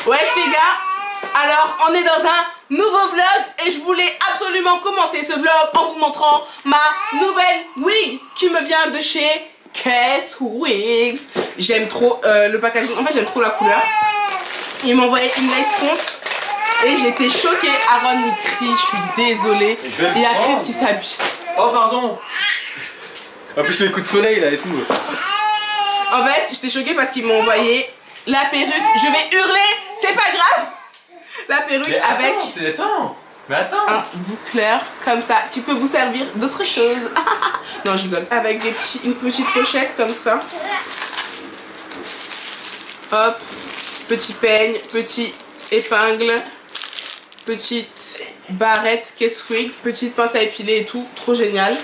Ouais les gars, alors on est dans un nouveau vlog et je voulais absolument commencer ce vlog en vous montrant ma nouvelle wig qui me vient de chez Kess Wigs. J'aime trop le packaging, en fait j'aime trop la couleur. Ils m'ont envoyé une lace front et j'étais choquée. Aaron il crie, je suis désolée. Il y a Chris qui s'habille. Oh pardon. En plus les coups de soleil là et tout. En fait j'étais choquée parce qu'ils m'ont envoyé la perruque. Je vais hurler, c'est pas grave. La perruque mais avec attends. un boucleur comme ça qui peut vous servir d'autres choses. Non je rigole. Avec une petite pochette comme ça. Hop, petit peigne, petit épingle, petite barrette Kess Wig, petite pince à épiler et tout, trop génial.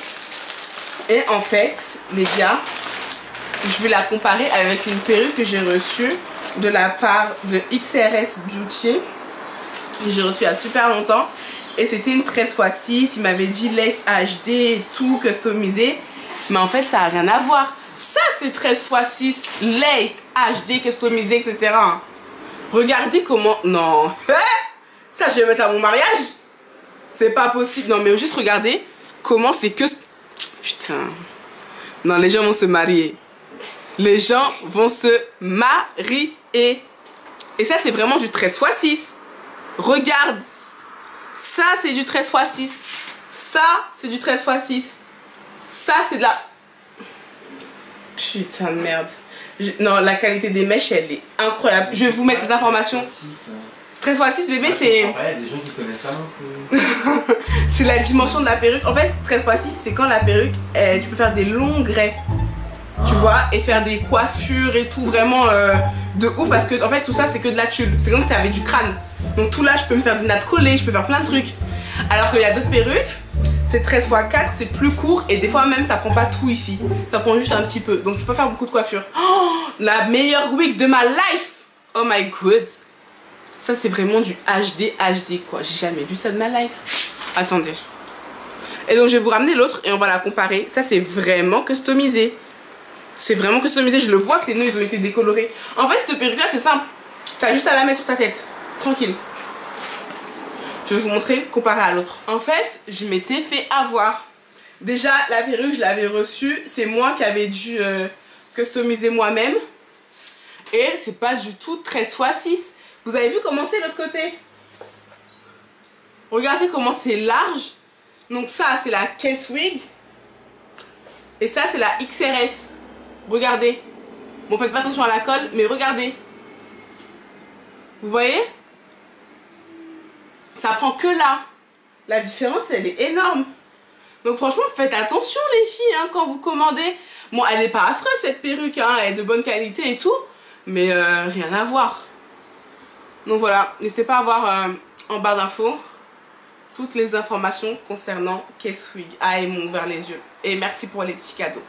Et en fait les gars, je vais la comparer avec une perruque que j'ai reçue de la part de XRS Beauty. J'ai reçu il y a super longtemps et c'était une 13x6. Il m'avait dit lace HD et tout customisé, mais en fait ça n'a rien à voir. Ça c'est 13x6 lace HD customisé, etc. Regardez comment... Non ça je vais mettre à mon mariage. C'est pas possible. Non mais juste regardez comment c'est que... Putain. Non les gens vont se marier. Les gens vont se marier. Et ça c'est vraiment du 13x6. Regarde. Ça c'est du 13x6. Ça c'est du 13x6. Ça c'est de la... Putain de merde. Non, la qualité des mèches elle est incroyable. Je vais vous mettre les informations. 13x6 bébé c'est... Ouais, des gens qui connaissent ça non plus. C'est la dimension de la perruque. En fait 13x6 c'est quand la perruque tu peux faire des longs grès. Tu vois, et faire des coiffures et tout vraiment de ouf, parce que en fait tout ça c'est que de la tulle. C'est comme si t'avais du crâne. Donc tout là je peux me faire des nattes collées, je peux faire plein de trucs. Alors qu'il y a d'autres perruques, c'est 13x4, c'est plus court et des fois même ça prend pas tout ici. Ça prend juste un petit peu. Donc je peux faire beaucoup de coiffures. Oh, la meilleure wig de ma life. Oh my god. Ça c'est vraiment du HD quoi. J'ai jamais vu ça de ma life. Attendez. Et donc je vais vous ramener l'autre et on va la comparer. Ça c'est vraiment customisé. C'est vraiment customisé, je le vois que les nœuds ils ont été décolorés. En fait cette perruque là c'est simple. T'as juste à la mettre sur ta tête. Tranquille. Je vais vous montrer comparé à l'autre. En fait je m'étais fait avoir. Déjà la perruque je l'avais reçue. C'est moi qui avais dû customiser moi-même. Et c'est pas du tout 13x6. Vous avez vu comment c'est l'autre côté? Regardez comment c'est large. Donc ça c'est la Kess Wig. Et ça c'est la XRS. Regardez. Bon, faites pas attention à la colle, mais regardez. Vous voyez? Ça prend que là. La différence, elle est énorme. Donc franchement, faites attention les filles hein, quand vous commandez. Bon, elle n'est pas affreuse cette perruque, hein, elle est de bonne qualité et tout. Mais rien à voir. Donc voilà, n'hésitez pas à voir en barre d'infos toutes les informations concernant Kess Wig. Ah, ils m'ont ouvert les yeux. Et merci pour les petits cadeaux.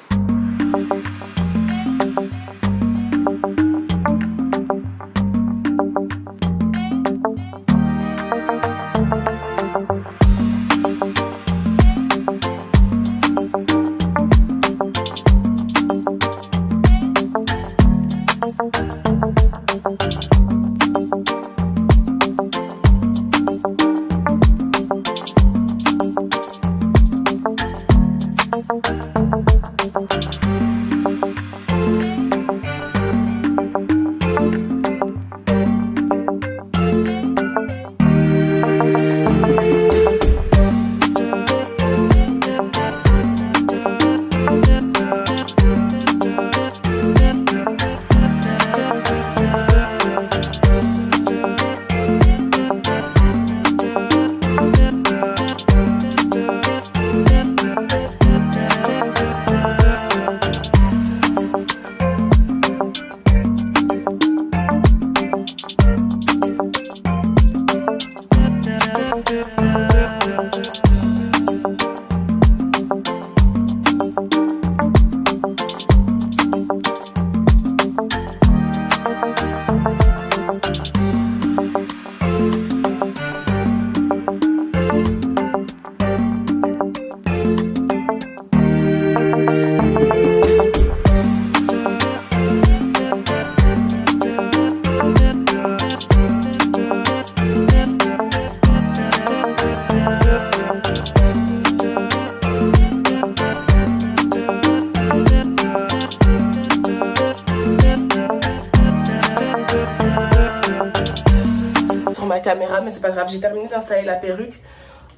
ma caméra, mais c'est pas grave. J'ai terminé d'installer la perruque.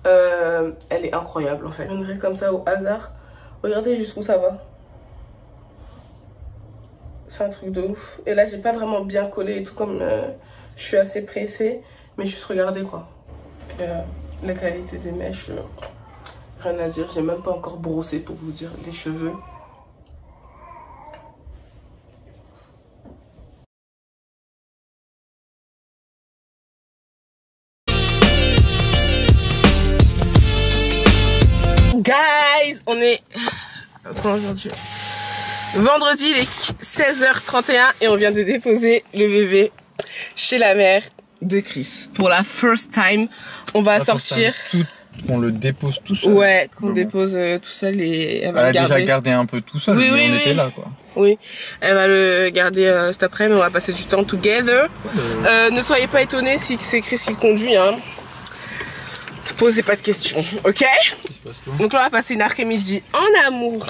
Elle est incroyable en fait. Je viendrai comme ça au hasard. Regardez jusqu'où ça va. C'est un truc de ouf. Et là, j'ai pas vraiment bien collé et tout, comme je suis assez pressée. Mais juste regardez quoi. La qualité des mèches, rien à dire. J'ai même pas encore brossé pour vous dire les cheveux. Guys, on est aujourd'hui vendredi, il est 16h31 et on vient de déposer le bébé chez la mère de Chris. Pour la first time, on va sortir. On le dépose tout seul. Ouais, qu'on dépose tout seul et elle va le garder. Elle a déjà gardé un peu tout seul, oui, mais on était là quoi. Oui, elle va le garder cet après-midi, on va passer du temps together. Ne soyez pas étonnés si c'est Chris qui conduit, hein. Posez pas de questions, ok? Donc là on va passer une après-midi en amour.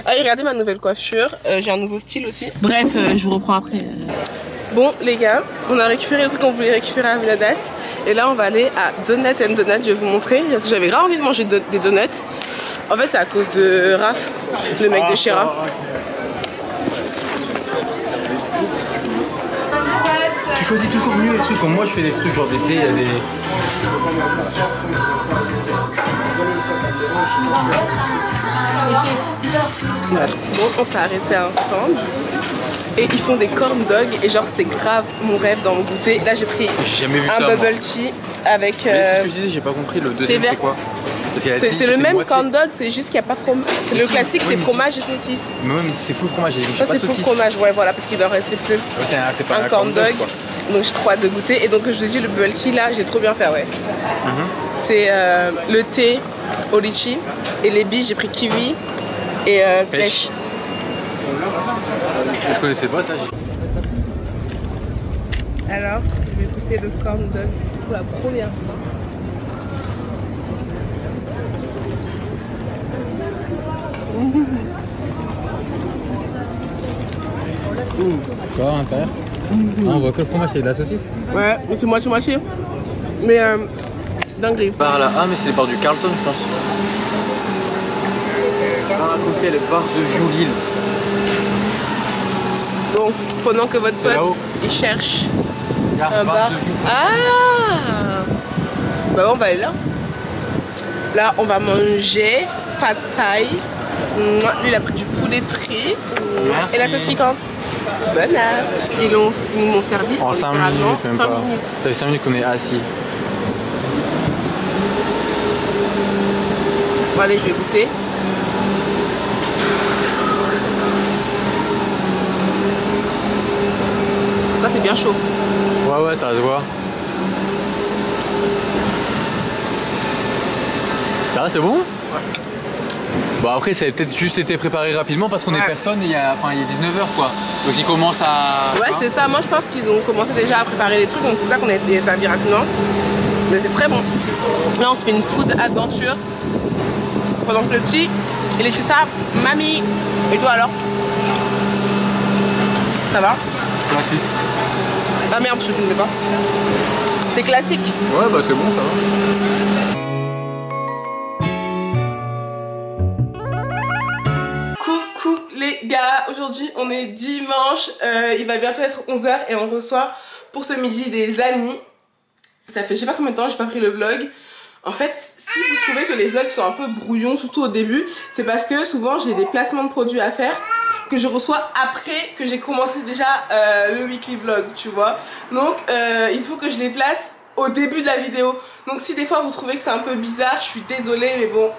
Allez, regardez ma nouvelle coiffure, j'ai un nouveau style aussi. Bref, je vous reprends après. Bon les gars, on a récupéré ce qu'on voulait récupérer à Villadasque. Et là on va aller à Donut and Donut, je vais vous montrer. Parce que j'avais grave envie de manger des donuts. En fait c'est à cause de Raph, le mec de Shira. Tu choisis toujours mieux les trucs, comme moi je fais des trucs genre d'été, il y a des... Bon, on s'est arrêté à un stand et ils font des corn dogs et genre c'était grave mon rêve dans mon goûter. Là j'ai pris un bubble tea avec... Mais c'est ce que je disais, j'ai pas compris, le deuxième c'est quoi? C'est le même corn dog, c'est juste qu'il n'y a pas fromage. C'est le classique, c'est fromage et saucisse. Mais ouais, mais c'est full fromage, ça c'est full fromage, ouais voilà, parce qu'il doit rester plus. C'est pas un corn dog. Donc j'ai trop hâte de goûter. Et donc je vous dis, le bubble tea là, j'ai trop bien fait, ouais. C'est le thé au litchi et les billes, j'ai pris kiwi et pêche. Je connaissais pas ça. Alors, je vais goûter le corn dog pour la première fois. Quoi à l'intérieur? On voit que le fromage et de la saucisse. Ouais, mais c'est moitié. Mais dinguerie. Par là, ah mais c'est les bars du Carlton je pense. Bar à cocktail, les bars The View Lille. Bon, pendant que votre pote il cherche un bar. Ah bah on va aller là. Là on va manger pad thai. Lui il a pris du poulet frit. Merci. Et la sauce piquante. Bonne app. Ils nous m'ont servi en 5 minutes, même 5 minutes. Ça fait 5 minutes qu'on est assis. Bon allez, je vais goûter. Ça c'est bien chaud. Ouais, ça se voit. Ça va, c'est bon? Ouais. Bon après ça a peut-être juste été préparé rapidement parce qu'on est personne et il y a 19h quoi. Donc ils commencent à... Ouais c'est ça, moi je pense qu'ils ont commencé déjà à préparer les trucs, donc c'est pour ça qu'on a été servi rapidement. Mais c'est très bon. Là on se fait une food adventure. Pendant que le petit, il est chez ça, mamie. Et toi alors? Ça va? Classique. Ah merde, je te filme pas. C'est classique. Ouais bah c'est bon, ça va. Les gars, aujourd'hui on est dimanche, il va bientôt être 11h et on reçoit pour ce midi des amis. Ça fait je sais pas combien de temps j'ai pas pris le vlog. En fait, si vous trouvez que les vlogs sont un peu brouillons, surtout au début, c'est parce que souvent j'ai des placements de produits à faire que je reçois après que j'ai commencé déjà le weekly vlog, tu vois. Donc il faut que je les place au début de la vidéo. Donc si des fois vous trouvez que c'est un peu bizarre, je suis désolée, mais bon.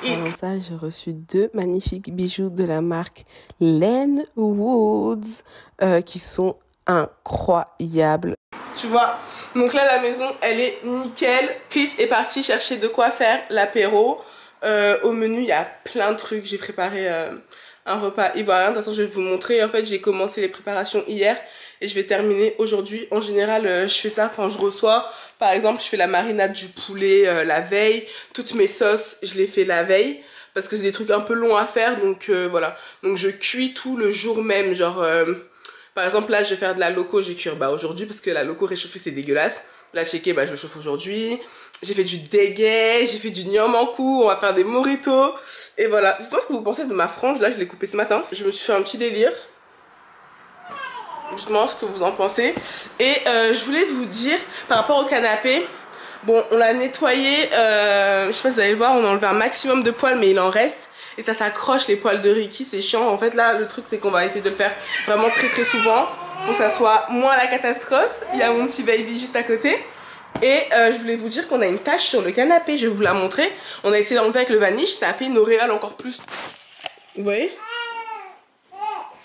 Pendant ça, j'ai reçu 2 magnifiques bijoux de la marque Len Woods qui sont incroyables. Tu vois, donc là la maison elle est nickel. Chris est parti chercher de quoi faire l'apéro. Au menu il y a plein de trucs. J'ai préparé un repas ivoirien. De toute façon je vais vous montrer. En fait j'ai commencé les préparations hier et je vais terminer aujourd'hui. En général je fais ça quand je reçois. Par exemple je fais la marinade du poulet la veille. Toutes mes sauces je les fais la veille parce que c'est des trucs un peu longs à faire. Donc voilà. Donc je cuis tout le jour même. Genre Par exemple, là, je vais faire de la loco, j'ai cuire aujourd'hui parce que la loco réchauffée, c'est dégueulasse. La checké, je le chauffe aujourd'hui. J'ai fait du déguet, j'ai fait du nyomankou, on va faire des moritos. Et voilà. Dites-moi ce que vous pensez de ma frange. Là, je l'ai coupée ce matin. Je me suis fait un petit délire. Dites-moi ce que vous en pensez. Et je voulais vous dire, par rapport au canapé, bon, on l'a nettoyé. Je sais pas si vous allez le voir, on a enlevé un maximum de poils, mais il en reste. Et ça s'accroche les poils de Ricky, c'est chiant. En fait, là, le truc, c'est qu'on va essayer de le faire vraiment très souvent pour que ça soit moins la catastrophe. Il y a mon petit baby juste à côté. Et je voulais vous dire qu'on a une tache sur le canapé, je vais vous la montrer. On a essayé d'enlever avec le vanish, ça a fait une auréole encore plus. Vous voyez?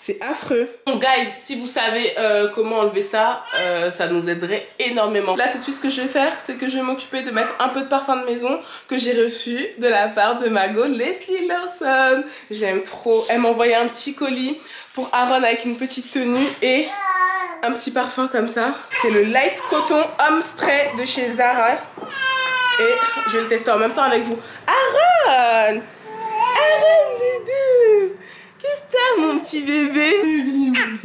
C'est affreux. Donc guys, si vous savez comment enlever ça, ça nous aiderait énormément. Là tout de suite ce que je vais faire, c'est que je vais m'occuper de mettre un peu de parfum de maison que j'ai reçu de la part de ma go Leslie Lawson. J'aime trop. Elle m'a envoyé un petit colis pour Aaron avec une petite tenue et un petit parfum comme ça. C'est le Light Cotton Homme Spray de chez Zara. Et je vais le tester en même temps avec vous. Aaron! Aaron Doudou! Qu'est-ce que t'as mon petit bébé? Regarde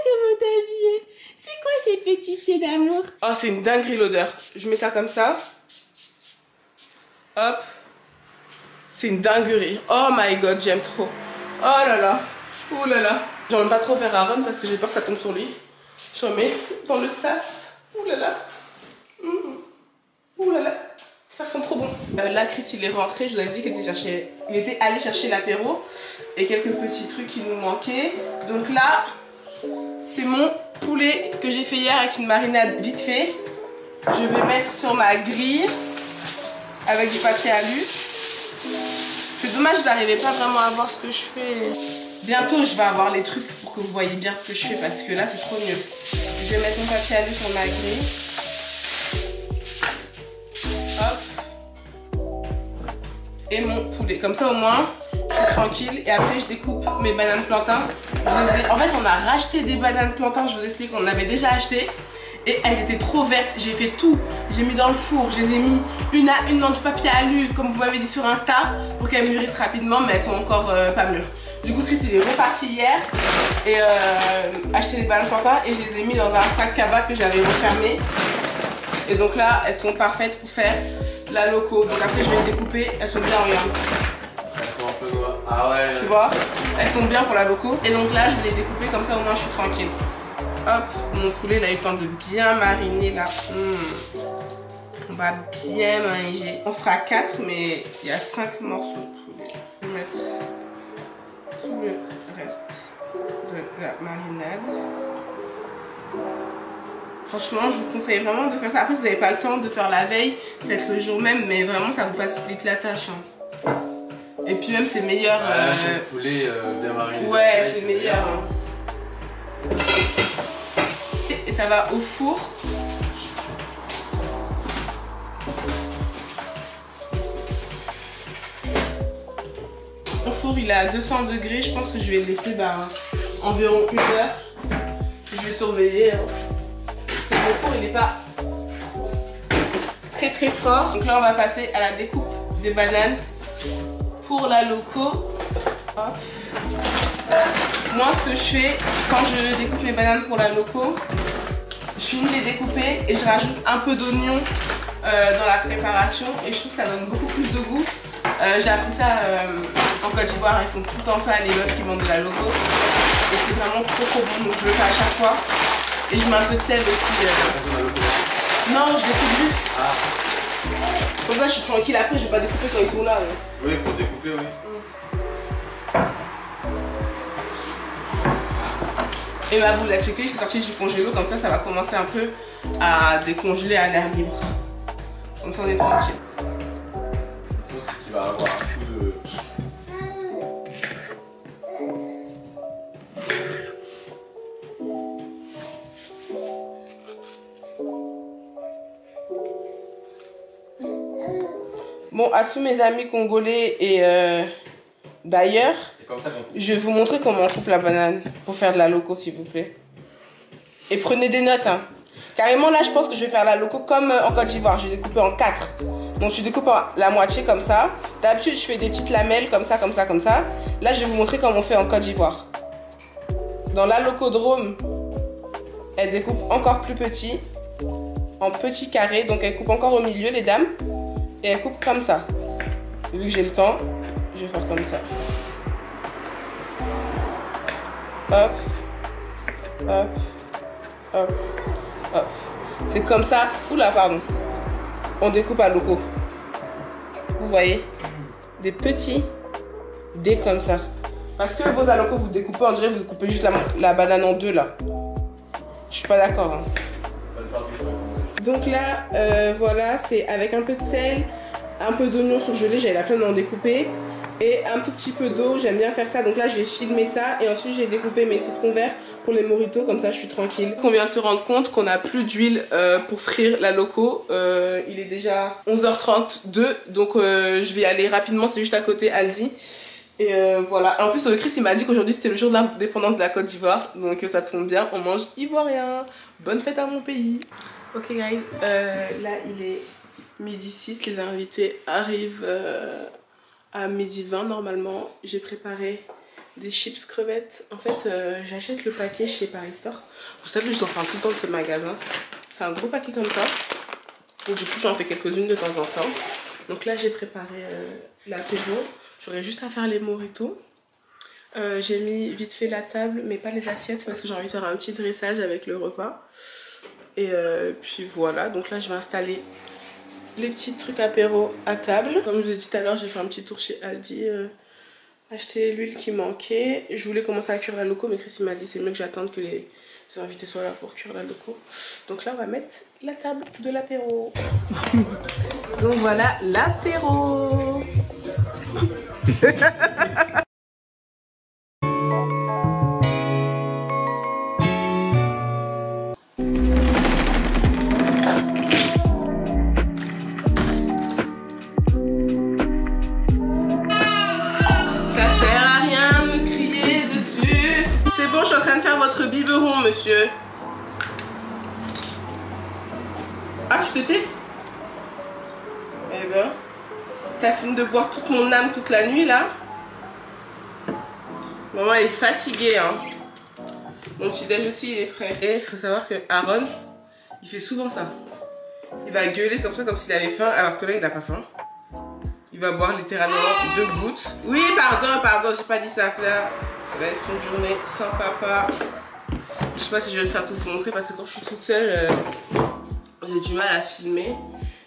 comment t'es habillé. C'est quoi ces petits pieds d'amour? Oh c'est une dinguerie l'odeur. Je mets ça comme ça. Hop. C'est une dinguerie. Oh my god j'aime trop. Oh là là. Oh là là. J'en mets pas trop vers Aaron parce que j'ai peur que ça tombe sur lui. J'en mets dans le sas. Oh là là. Oh là là. Ça sent trop bon. Là, Chris, il est rentré. Je vous avais dit qu'il était allé chercher l'apéro et quelques petits trucs qui nous manquaient. Donc là, c'est mon poulet que j'ai fait hier avec une marinade vite fait. Je vais mettre sur ma grille avec du papier alu. C'est dommage, vous n'arrivez pas vraiment à voir ce que je fais. Bientôt, je vais avoir les trucs pour que vous voyez bien ce que je fais parce que là, c'est trop mieux. Je vais mettre mon papier alu sur ma grille. Et mon poulet, comme ça au moins je suis tranquille. Et après je découpe mes bananes plantains. En fait on a racheté des bananes plantains, je vous explique, on avait déjà acheté et elles étaient trop vertes. J'ai fait tout, j'ai mis dans le four, je les ai mis une à une dans du papier alu comme vous m'avez dit sur Insta pour qu'elles mûrissent rapidement, mais elles sont encore pas mûres. Du coup Chris il est reparti hier et acheté des bananes plantains et je les ai mis dans un sac cabas que j'avais refermé. Et donc là, elles sont parfaites pour faire la loco. Donc après, je vais les découper. Elles sont bien, regarde. Elles sont un peu noires. Ah ouais. Tu vois? Elles sont bien pour la loco. Et donc là, je vais les découper comme ça, au moins, je suis tranquille. Hop, mon poulet, il a eu le temps de bien mariner là. On va bien manger. On sera 4, mais il y a 5 morceaux de poulet. Je vais mettre tout le reste de la marinade. Franchement, je vous conseille vraiment de faire ça. Après, si vous n'avez pas le temps de faire la veille, faites le jour même, mais vraiment, ça vous facilite la tâche. Hein. Et puis même, c'est meilleur. C'est le poulet bien mariné. Ouais, c'est meilleur. Hein. Et ça va au four. Mon four, il est à 200 degrés. Je pense que je vais le laisser environ 1 heure. Je vais surveiller. Hein. Le four il n'est pas très fort. Donc là on va passer à la découpe des bananes pour la loco. Hop. Moi ce que je fais quand je découpe mes bananes pour la loco, je finis de les découper et je rajoute un peu d'oignon dans la préparation et je trouve que ça donne beaucoup plus de goût. J'ai appris ça en Côte d'Ivoire, ils font tout le temps ça les meufs qui vendent de la loco et c'est vraiment trop bon, donc je le fais à chaque fois. Et je mets un peu de sel aussi. Non, je découpe juste. Ah. Comme ça, je suis tranquille. Après, je vais pas découper quand ils sont là. Ouais. Oui, pour découper, oui. Et ma boule à checker, je suis sortie du congélo. Comme ça va commencer un peu à décongeler à l'air libre. Comme ça, on est tranquille. C'est qu'il va avoir un coup de. Bon, à tous mes amis congolais et d'ailleurs, je vais vous montrer comment on coupe la banane pour faire de la loco, s'il vous plaît. Et prenez des notes, hein. Carrément, là, je pense que je vais faire la loco comme en Côte d'Ivoire. Je vais découper en 4. Donc, je découpe la moitié comme ça. D'habitude, je fais des petites lamelles comme ça, comme ça, comme ça. Là, je vais vous montrer comment on fait en Côte d'Ivoire. Dans l'allocodrome, elle découpe encore plus petit, en petits carrés. Donc elle coupe encore au milieu, les dames. Et elle coupe comme ça. Vu que j'ai le temps, je vais faire comme ça. Hop, hop, hop, hop. C'est comme ça. Oula, pardon. On découpe à loco. Vous voyez, des petits dés comme ça. Parce que vos alocos, vous découpez, on dirait que vous coupez juste la banane en deux là. Je suis pas d'accord. Hein. Donc là, voilà, c'est avec un peu de sel, un peu d'oignon surgelé, j'avais la flemme d'en découper. Et un tout petit peu d'eau, j'aime bien faire ça. Donc là, je vais filmer ça. Et ensuite, j'ai découpé mes citrons verts pour les mojitos. Comme ça, je suis tranquille. On vient de se rendre compte qu'on n'a plus d'huile pour frire la loco. Il est déjà 11h32. Donc, je vais aller rapidement. C'est juste à côté, Aldi. Et voilà. En plus, Chris, il m'a dit qu'aujourd'hui, c'était le jour de l'indépendance de la Côte d'Ivoire. Donc, ça tombe bien. On mange ivoirien. Bonne fête à mon pays. Ok, guys. Là, il est midi 6. Les invités arrivent... à midi 20 normalement. J'ai préparé des chips crevettes. En fait, j'achète le paquet chez Paris Store. Vous savez, je vous en parle tout le temps de ce magasin. C'est un gros paquet comme ça. Et du coup, j'en fais quelques-unes de temps en temps. Donc là, j'ai préparé l'apéro. J'aurais juste à faire les mojitos. J'ai mis vite fait la table, mais pas les assiettes parce que j'ai envie de faire un petit dressage avec le repas. Et puis voilà. Donc là, je vais installer les petits trucs apéro à table. Comme je vous ai dit tout à l'heure, j'ai fait un petit tour chez Aldi, acheter l'huile qui manquait. Je voulais commencer à cuire la loco, mais Chris m'a dit c'est mieux que j'attende que les invités soient là pour cuire la loco. Donc là, on va mettre la table de l'apéro. Donc voilà l'apéro. Je suis en train de faire votre biberon, monsieur. Ah, tu te tais? Eh ben, t'as fini de boire toute mon âme toute la nuit, là? Maman, elle est fatiguée, hein. Mon petit déj aussi, il est prêt. Et il faut savoir que Aaron, il fait souvent ça. Il va gueuler comme ça, comme s'il avait faim, alors que là, il n'a pas faim. Il va boire littéralement 2 gouttes. Oui, pardon, j'ai pas dit ça. Là, ça va être une journée sans papa. Je sais pas si je vais réussir à tout vous montrer parce que quand je suis toute seule, j'ai du mal à filmer.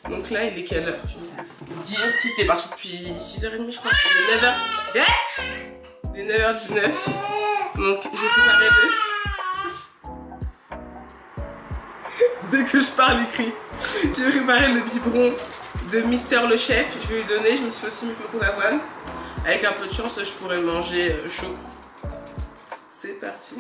Donc là, il est quelle heure? Je vais vous dire que c'est parti depuis 6h30, je crois. Il est 9h. Il est 9h19. Donc, j'ai préparé Dès que je parle, il crie. J'ai préparé le biberon de Mister le chef. Je vais lui donner. Je me suis aussi mis flocons d'avoine. Avec un peu de chance, je pourrais manger chaud. C'est parti.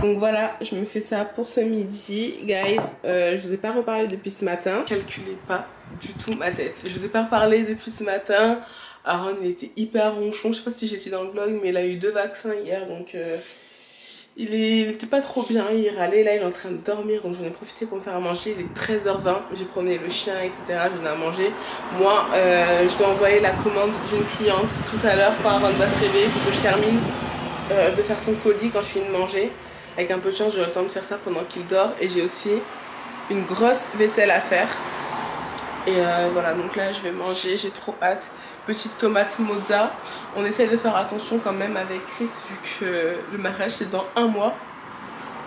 Donc voilà, je me fais ça pour ce midi, guys. Je vous ai pas reparlé depuis ce matin. Calculez pas du tout ma tête. Je vous ai pas reparlé depuis ce matin. Aaron, il était hyper ronchon. Je sais pas si j'étais dans le vlog, mais il a eu 2 vaccins hier, donc il était pas trop bien. Il râlait, là il est en train de dormir, donc j'en ai profité pour me faire à manger. Il est 13h20. J'ai promené le chien, etc. J'en ai à manger. Moi, je dois envoyer la commande d'une cliente tout à l'heure quand Aaron va se réveiller. Il faut que je termine de faire son colis quand je finis de manger. Avec un peu de chance, j'aurai le temps de faire ça pendant qu'il dort. Et j'ai aussi une grosse vaisselle à faire. Et voilà, donc là je vais manger, j'ai trop hâte. Petite tomate mozza. On essaie de faire attention quand même avec Chris vu que le mariage c'est dans 1 mois.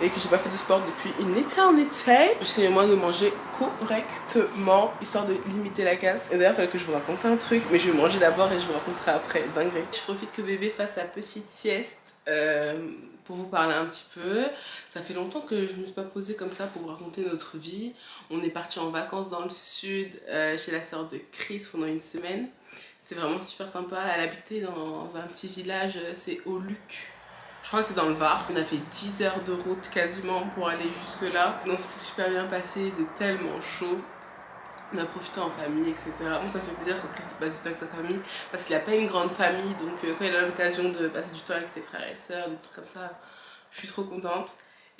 Et que j'ai pas fait de sport depuis une éternité. J'essaie moi de manger correctement, histoire de limiter la casse. Et d'ailleurs il fallait que je vous raconte un truc, mais je vais manger d'abord et je vous raconterai après, dinguerie. Je profite que bébé fasse sa petite sieste. Pour vous parler un petit peu. Ça fait longtemps que je ne me suis pas posée comme ça pour vous raconter notre vie. On est parti en vacances dans le sud chez la sœur de Chris pendant une semaine. C'était vraiment super sympa. Elle habitait dans un petit village, c'est au Luc. Je crois que c'est dans le Var. On a fait 10 heures de route quasiment pour aller jusque là. Donc c'est super bien passé, il faisait tellement chaud. On a profité en famille, etc. Moi, ça me fait plaisir que Chris passe du temps avec sa famille parce qu'il n'a pas une grande famille. Donc, quand il a l'occasion de passer du temps avec ses frères et sœurs, des trucs comme ça, je suis trop contente.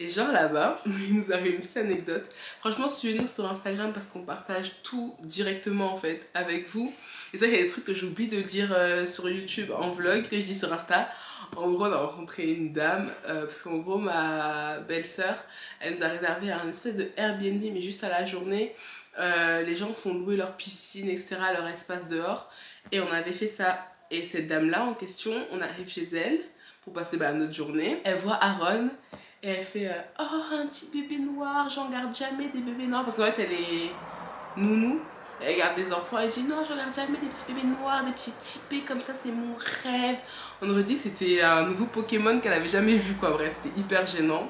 Et genre là-bas, il nous arrive une petite anecdote. Franchement, suivez-nous sur Instagram parce qu'on partage tout directement en fait avec vous. Et ça, il y a des trucs que j'oublie de dire sur YouTube en vlog, que je dis sur Insta. En gros, on a rencontré une dame, parce qu'en gros, ma belle-sœur, elle nous a réservé un espèce de Airbnb, mais juste à la journée. Les gens font louer leur piscine, etc., leur espace dehors. Et on avait fait ça. Et cette dame-là en question, on arrive chez elle pour passer notre journée. Elle voit Aaron. Et elle fait oh, un petit bébé noir, j'en garde jamais des bébés noirs. Parce qu'en fait, elle est nounou, elle garde des enfants. Elle dit non, j'en garde jamais des petits bébés noirs, des petits typés comme ça, c'est mon rêve. On aurait dit que c'était un nouveau Pokémon qu'elle avait jamais vu, quoi. Bref, c'était hyper gênant.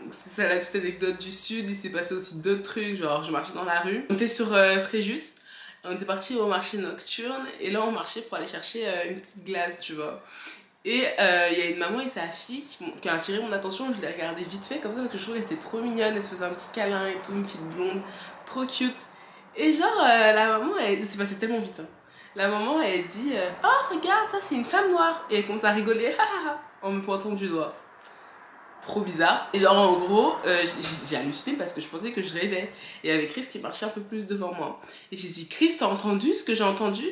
Donc, c'est ça la petite anecdote du sud. Il s'est passé aussi d'autres trucs, genre je marchais dans la rue. On était sur Fréjus, on était parti au marché nocturne. Et là, on marchait pour aller chercher une petite glace, tu vois. Et il y a une maman et sa fille qui a attiré mon attention. Je l'ai regardée vite fait comme ça parce que je trouvais qu'elle était trop mignonne. Elle se faisait un petit câlin et tout, une petite blonde, trop cute. Et genre la maman, c'est passé tellement vite. Hein. La maman elle dit oh regarde, ça c'est une femme noire. Et elle commence à rigoler en me pointant du doigt. Trop bizarre. Et genre en gros, j'ai halluciné parce que je pensais que je rêvais. Et il y avait Chris qui marchait un peu plus devant moi. Et j'ai dit Chris, t'as entendu ce que j'ai entendu?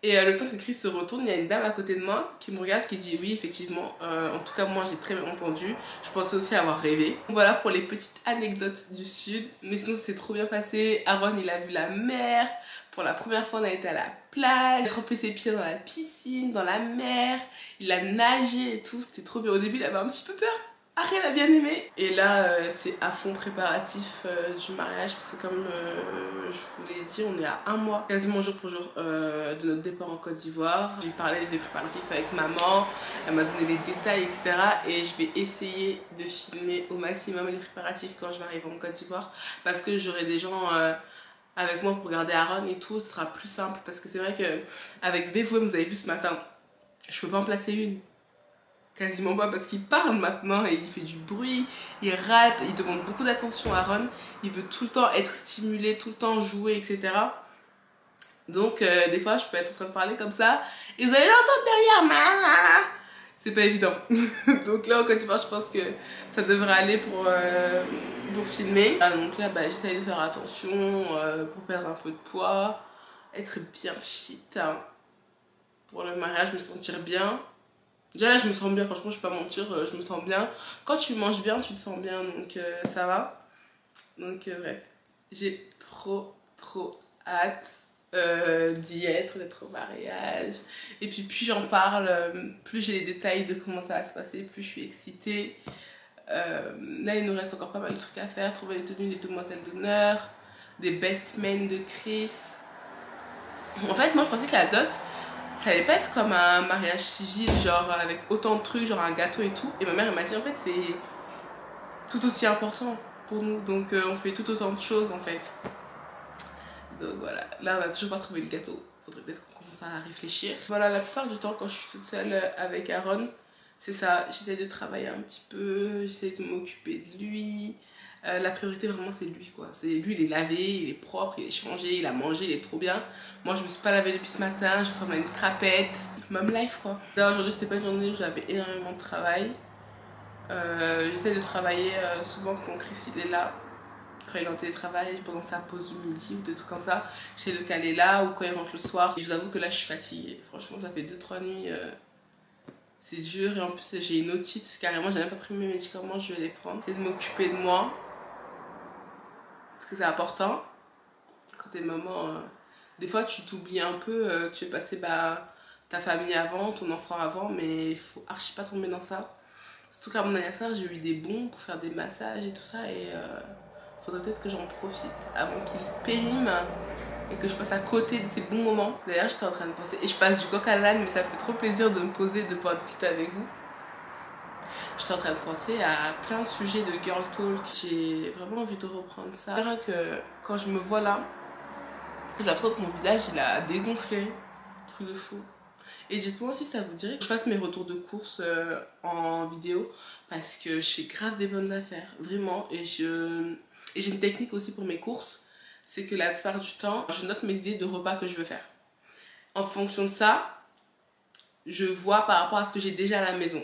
Et le temps que Chris se retourne, il y a une dame à côté de moi qui me regarde, qui dit oui, effectivement, en tout cas moi j'ai très bien entendu, je pensais aussi avoir rêvé. Voilà pour les petites anecdotes du sud, mais sinon c'est trop bien passé. Aaron il a vu la mer, pour la première fois on a été à la plage, il a trempé ses pieds dans la piscine, dans la mer, il a nagé et tout, c'était trop bien. Au début il avait un petit peu peur. Ariel a bien aimé. Et là, c'est à fond préparatif du mariage parce que comme je vous l'ai dit, on est à un mois, quasiment jour pour jour de notre départ en Côte d'Ivoire. J'ai parlé des préparatifs avec maman, elle m'a donné les détails, etc. Et je vais essayer de filmer au maximum les préparatifs quand je vais arriver en Côte d'Ivoire parce que j'aurai des gens avec moi pour regarder Aaron et tout, ce sera plus simple parce que c'est vrai que avec Bevo, vous avez vu ce matin, je peux pas en placer une. Quasiment pas parce qu'il parle maintenant et il fait du bruit, il râle, il demande beaucoup d'attention à Aaron, il veut tout le temps être stimulé, tout le temps jouer, etc. Donc des fois je peux être en train de parler comme ça et vous allez l'entendre derrière, c'est pas évident. Donc là encore une fois je pense que ça devrait aller pour filmer. Donc là j'essaye de faire attention pour perdre un peu de poids, être bien fit hein, pour le mariage, me sentir bien. Déjà là je me sens bien, franchement je vais pas mentir, je me sens bien. Quand tu manges bien, tu te sens bien, donc ça va. Donc bref, j'ai trop hâte d'y être, d'être au mariage. Et puis plus j'en parle, plus j'ai les détails de comment ça va se passer, plus je suis excitée. Là il nous reste encore pas mal de trucs à faire, trouver les tenues des demoiselles d'honneur, des best men de Chris. En fait moi je pensais que la dot ça allait pas être comme un mariage civil, genre avec autant de trucs, genre un gâteau et tout. Et ma mère elle m'a dit en fait c'est tout aussi important pour nous, donc on fait tout autant de choses en fait. Donc voilà, là on a toujours pas trouvé le gâteau, faudrait peut-être qu'on commence à réfléchir. Voilà, la plupart du temps quand je suis toute seule avec Aaron, c'est ça, j'essaie de travailler un petit peu, j'essaie de m'occuper de lui. La priorité vraiment c'est lui quoi, c'est lui, il est lavé, il est propre, il est changé, il a mangé, il est trop bien. Moi je me suis pas lavé depuis ce matin, je ressemble à une crapette. Mom life quoi. D'ailleurs aujourd'hui c'était pas une journée où j'avais énormément de travail. J'essaie de travailler souvent quand Chris il est là, quand il est en télétravail, pendant sa pause du midi ou des trucs comme ça. J'essaie de caler là ou quand il rentre le soir. Et je vous avoue que là je suis fatiguée, franchement ça fait 2-3 nuits. C'est dur et en plus j'ai une otite carrément, j'ai même pas pris mes médicaments, je vais les prendre. C'est de m'occuper de moi. Parce que c'est important. Quand t'es maman, des fois tu t'oublies un peu, tu veux passer ta famille avant, ton enfant avant, mais il faut archi pas tomber dans ça. Surtout qu'à mon anniversaire, j'ai eu des bons pour faire des massages et tout ça, et faudrait peut-être que j'en profite avant qu'il périme et que je passe à côté de ces bons moments. D'ailleurs, j'étais en train de penser, et je passe du coq à l'âne, mais ça fait trop plaisir de me poser, de pouvoir discuter avec vous. J'étais en train de penser à plein de sujets de girl talk. J'ai vraiment envie de reprendre ça. C'est vrai que quand je me vois là, j'ai l'impression que mon visage il a dégonflé. Truc de fou. Et dites-moi si ça vous dirait que je fasse mes retours de course en vidéo. Parce que je fais grave des bonnes affaires. Vraiment. Et j'ai une technique aussi pour mes courses. c'est que la plupart du temps, je note mes idées de repas que je veux faire. En fonction de ça, je vois par rapport à ce que j'ai déjà à la maison.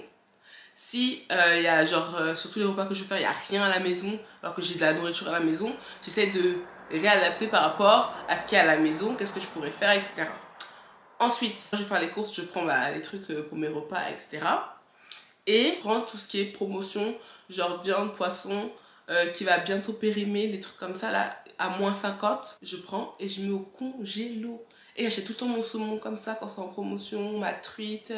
Si il y a genre, sur tous les repas que je veux faire, il n'y a rien à la maison, alors que j'ai de la nourriture à la maison, j'essaie de réadapter par rapport à ce qu'il y a à la maison, qu'est-ce que je pourrais faire, etc. Ensuite, je vais faire les courses, je prends les trucs pour mes repas, etc. Et je prends tout ce qui est promotion, genre viande, poisson, qui va bientôt périmer, des trucs comme ça, là, à moins 50. Je prends et je mets au congélo. Et j'achète tout le temps mon saumon comme ça quand c'est en promotion, ma truite.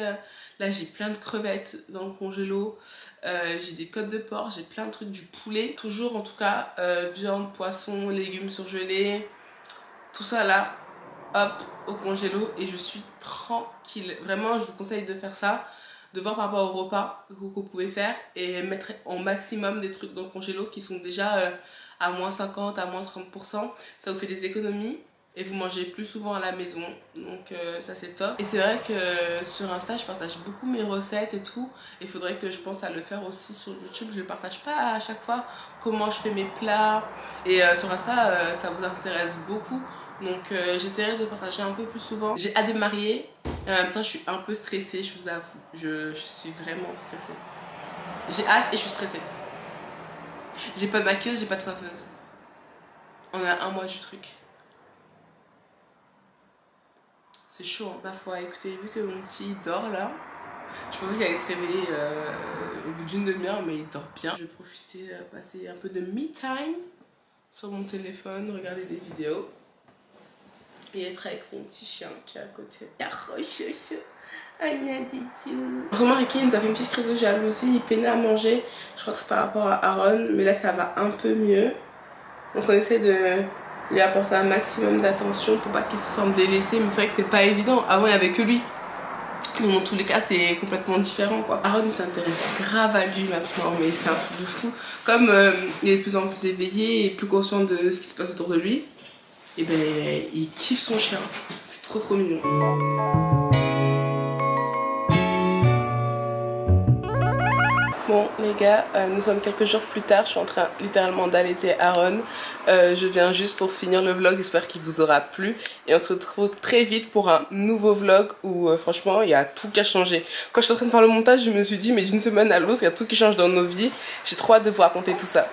Là, j'ai plein de crevettes dans le congélo. J'ai des côtes de porc, j'ai plein de trucs, du poulet. Toujours, en tout cas, viande, poisson, légumes surgelés. Tout ça, là, hop, au congélo. Et je suis tranquille. Vraiment, je vous conseille de faire ça. De voir par rapport au repas que vous pouvez faire. Et mettre au maximum des trucs dans le congélo qui sont déjà à moins 50, à moins 30%. Ça vous fait des économies. Et vous mangez plus souvent à la maison, donc ça c'est top. Et c'est vrai que sur Insta je partage beaucoup mes recettes et tout. Il faudrait que je pense à le faire aussi sur YouTube. Je ne partage pas à chaque fois comment je fais mes plats. Et sur Insta ça vous intéresse beaucoup. Donc j'essaierai de partager un peu plus souvent. J'ai hâte de me marier et en même temps je suis un peu stressée, je vous avoue. Je suis vraiment stressée. J'ai hâte et je suis stressée. J'ai pas de maquilleuse, j'ai pas de coiffeuse. On a un mois du truc. C'est chaud, hein. La fois, écoutez, vu que mon petit dort là, je pensais qu'il allait se réveiller au bout d'une demi-heure, mais il dort bien. Je vais profiter, passer un peu de me time sur mon téléphone, regarder des vidéos et être avec mon petit chien qui est à côté. En ce moment, Ricky nous a fait une petite crise de jalousie, il peinait à manger. Je crois que c'est par rapport à Aaron, mais là ça va un peu mieux. Donc on essaie de lui apporter un maximum d'attention pour pas qu'il se sente délaissé, mais c'est vrai que c'est pas évident. Avant il n'y avait que lui, mais dans tous les cas c'est complètement différent quoi. Aaron s'intéresse grave à lui maintenant, mais c'est un truc de fou. Comme il est de plus en plus éveillé et plus conscient de ce qui se passe autour de lui, et ben il kiffe son chien. C'est trop mignon. Bon les gars, nous sommes quelques jours plus tard, je suis en train littéralement d'allaiter Aaron. Je viens juste pour finir le vlog, j'espère qu'il vous aura plu. Et on se retrouve très vite pour un nouveau vlog où franchement il y a tout qui a changé. Quand je suis en train de faire le montage, je me suis dit mais d'une semaine à l'autre il y a tout qui change dans nos vies. J'ai trop hâte de vous raconter tout ça.